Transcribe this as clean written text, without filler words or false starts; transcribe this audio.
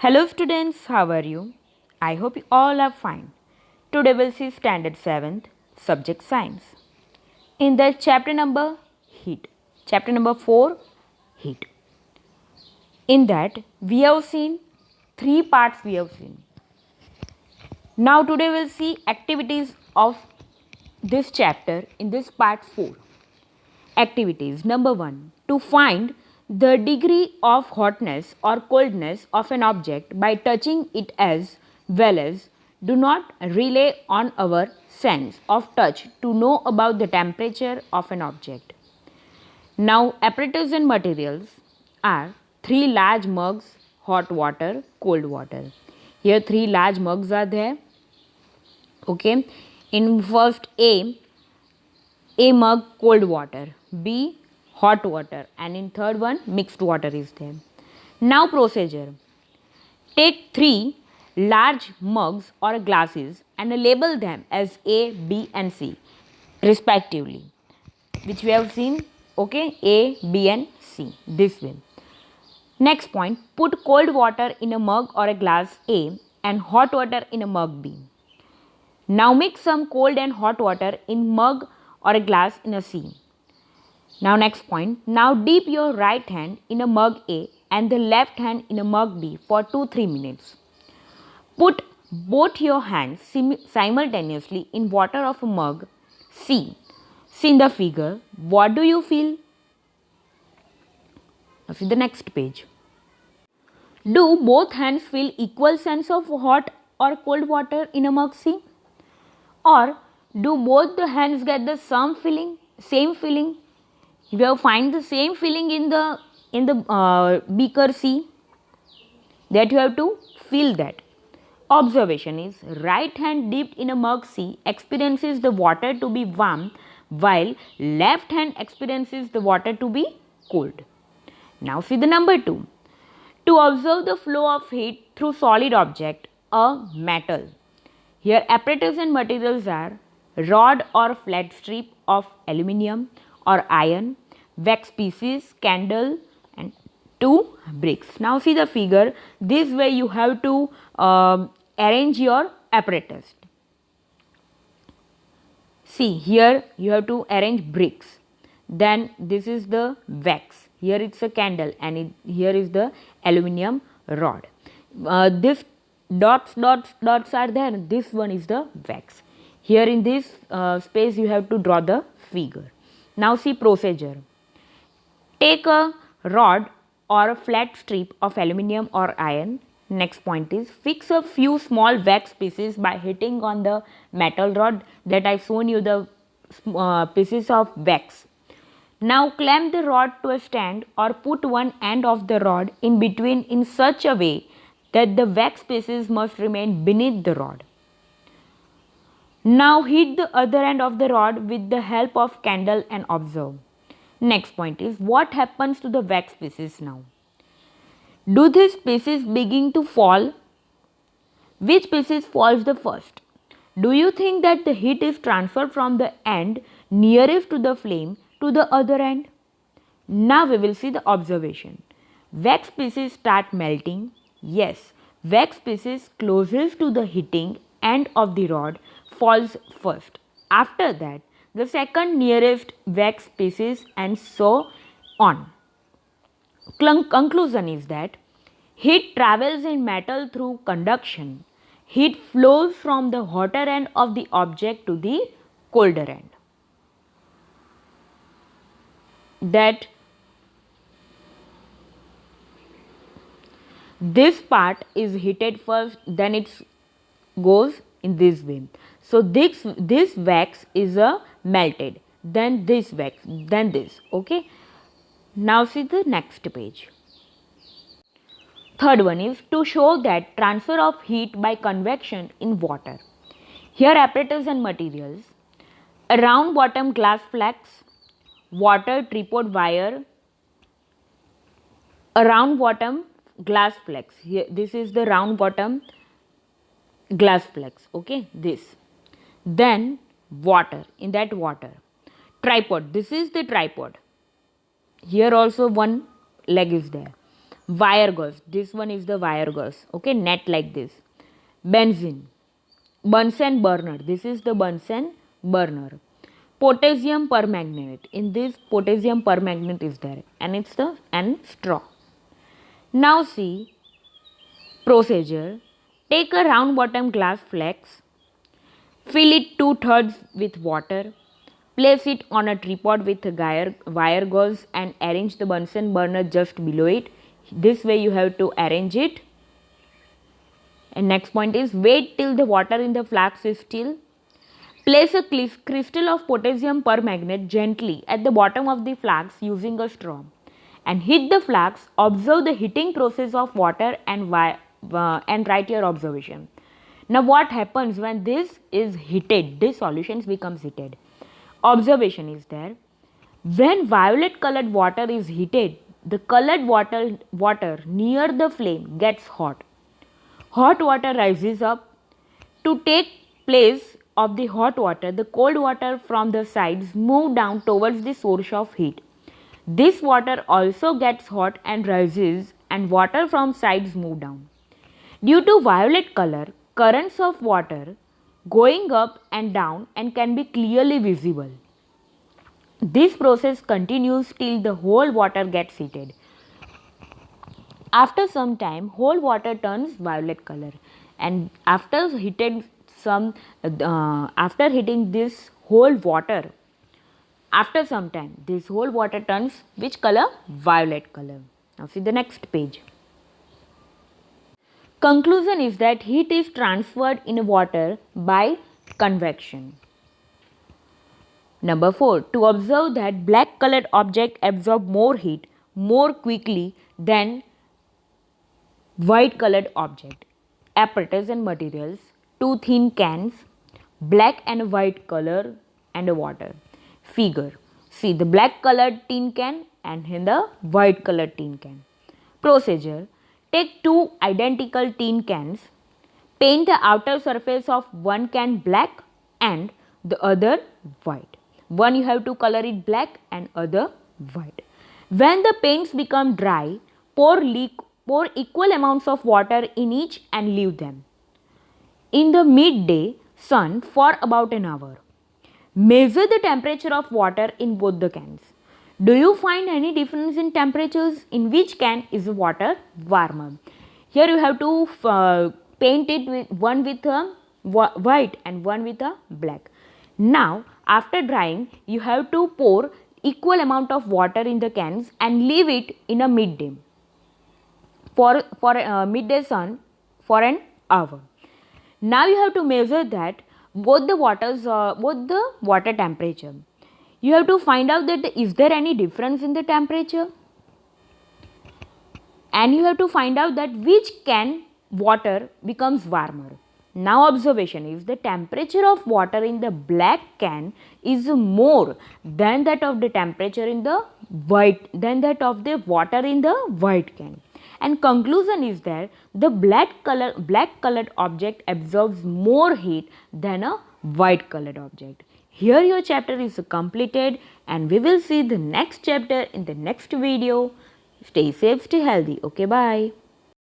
Hello students, how are you? I hope you all are fine. Today we'll see Standard 7th, Subject Science. In the chapter number Heat. Chapter number 4, Heat. In that we have seen 3 parts we have seen. Now today we'll see activities of this chapter in this part 4. Activities. Number 1. To find the degree of hotness or coldness of an object by touching it as well as do not rely on our sense of touch to know about the temperature of an object. Now, apparatus and materials are 3 large mugs, hot water, cold water. Here 3 large mugs are there. Okay. In first A mug cold water, B hot water, and in third one mixed water is there. Now procedure. Take 3 large mugs or glasses and label them as A, B and C respectively, which we have seen, okay, A, B and C this way. Next point, put cold water in a mug or a glass A and hot water in a mug B. Now mix some cold and hot water in mug or a glass in a C. Now next point, now dip your right hand in a mug A and the left hand in a mug B for 2-3 minutes. Put both your hands simultaneously in water of a mug C. See in the figure, what do you feel? Now see the next page. Do both hands feel equal sense of hot or cold water in a mug C? Or do both the hands get the same feeling? You will find the same feeling in the beaker C, that you have to feel that. Observation is right hand dipped in a mug C experiences the water to be warm while left hand experiences the water to be cold. Now see the number 2. To observe the flow of heat through solid object, a metal. Here apparatus and materials are rod or flat strip of aluminium or iron, wax pieces, candle and 2 bricks. Now see the figure. This way you have to arrange your apparatus. See here you have to arrange bricks. Then this is the wax. Here it's a candle and here is the aluminium rod. This dots are there. This one is the wax. Here in this space you have to draw the figure. Now see procedure. Take a rod or a flat strip of aluminium or iron. Next point is fix a few small wax pieces by hitting on the metal rod that I shown you the pieces of wax. Now clamp the rod to a stand or put one end of the rod in between in such a way that the wax pieces must remain beneath the rod. Now hit the other end of the rod with the help of candle and observe. Next point is what happens to the wax pieces now? Do these pieces begin to fall? Which pieces falls the first? Do you think that the heat is transferred from the end nearest to the flame to the other end? Now we will see the observation. Wax pieces start melting. Yes, wax pieces closest to the hitting end of the rod falls first. After that, the second nearest wax pieces and so on. Conclusion is that heat travels in metal through conduction. Heat flows from the hotter end of the object to the colder end. That this part is heated first, then it goes in this way. So this wax is melted, then this wax, then this. Okay. Now see the next page. Third one is to show that transfer of heat by convection in water. Here apparatus and materials, a round bottom glass flask, water tripod wire, a round bottom glass flask. Here this is the round bottom glass flask. Okay, this. Then water, in that water. Tripod, this is the tripod. Here also one leg is there. Wire gauze. This one is the wire gauze. Okay, net like this. Benzene. Bunsen burner. This is the Bunsen burner. Potassium permanganate. In this potassium permanganate is there, and it's the and straw. Now see procedure. Take a round bottom glass flask. Fill it 2/3 with water. Place it on a tripod with a wire gauze and arrange the Bunsen burner just below it. This way you have to arrange it. And next point is wait till the water in the flask is still. Place a crystal of potassium permanganate gently at the bottom of the flask using a straw and heat the flask. Observe the heating process of water and write your observation. Now what happens when this is heated? This solution becomes heated. Observation is there. When violet colored water is heated, the colored water near the flame gets hot. Hot water rises up. To take place of the hot water, the cold water from the sides move down towards the source of heat. This water also gets hot and rises, and water from sides move down. Due to violet color, currents of water going up and down and can be clearly visible. This process continues till the whole water gets heated. After some time, whole water turns violet color, and after heating this whole water, after some time, this whole water turns which color? Violet color. Now see the next page. Conclusion is that heat is transferred in water by convection. Number 4. To observe that black colored object absorb more heat more quickly than white colored object. Apparatus and materials. 2 thin cans, black and white color and water. Figure. See the black colored tin can and the white colored tin can. Procedure. Take 2 identical tin cans. Paint the outer surface of one can black and the other white. One you have to color it black and other white. When the paints become dry, pour equal amounts of water in each and leave them in the midday sun for about an hour. Measure the temperature of water in both the cans. Do you find any difference in temperatures? In which can is the water warmer? Here you have to paint it with one with a white and one with a black. Now after drying, you have to pour equal amount of water in the cans and leave it in a midday for midday sun for an hour. Now you have to measure that both the water temperature. You have to find out that is there any difference in the temperature, and you have to find out that which can water becomes warmer. Now observation is the temperature of water in the black can is more than that of the temperature in the water in the white can. And conclusion is that the black colored object absorbs more heat than a white colored object. Here your chapter is completed, and we will see the next chapter in the next video. Stay safe, stay healthy. Okay, bye.